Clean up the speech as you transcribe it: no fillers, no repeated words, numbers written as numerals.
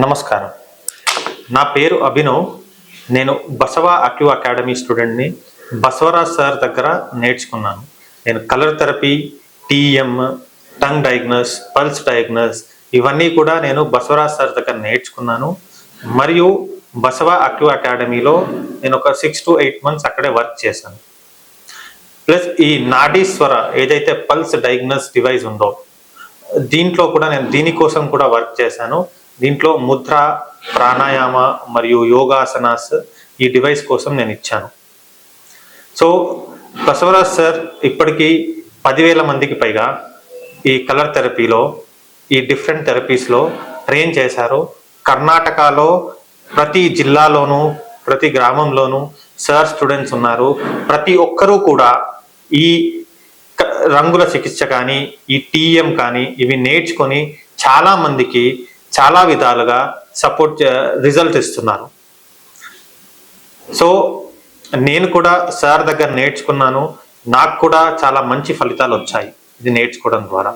నమస్కారం. నా పేరు అభినవ్. నేను బసవ అక్యూ అకాడమీ స్టూడెంట్ని. బసవరాజ్ సార్ దగ్గర నేర్చుకున్నాను. నేను colour therapy, TM, tongue diagnose, pulse diagnose ఇవన్నీ కూడా నేను బసవరాజ్ సార్ దగ్గర నేర్చుకున్నాను. మరియు బసవ అక్యూ అకాడమీలో నేను ఒక 6 to 8 months అక్కడే వర్క్ చేశాను. ప్లస్ ఈ నాడీస్వర ఏదైతే పల్స్ డయాగ్నోస్ డివైస్ ఉందో దీంట్లో కూడా నేను దీనికోసం కూడా వర్క్ చేశాను. దీంట్లో ముద్ర, ప్రాణాయామ మరియు యోగాసనాస్ ఈ డివైస్ కోసం నేను ఇచ్చాను. సో బసవరాజ్ సార్ ఇప్పటికీ 10,000 మందికి పైగా ఈ కలర్ థెరపీలో, ఈ డిఫరెంట్ థెరపీస్లో ట్రైన్ చేశారు. కర్ణాటకలో ప్రతి జిల్లాలోనూ, ప్రతి గ్రామంలోనూ సార్ స్టూడెంట్స్ ఉన్నారు. ప్రతి ఒక్కరూ కూడా ఈ రంగుల చికిత్స కానీ, ఈ టీఎం కానీ ఇవి నేర్చుకొని చాలా మందికి చాలా విధాలుగా రిజల్ట్ ఇస్తున్నారు. సో నేను కూడా సార్ దగ్గర నేర్చుకున్నాను. నాకు కూడా చాలా మంచి ఫలితాలు వచ్చాయి ఇది నేర్చుకోవడం ద్వారా.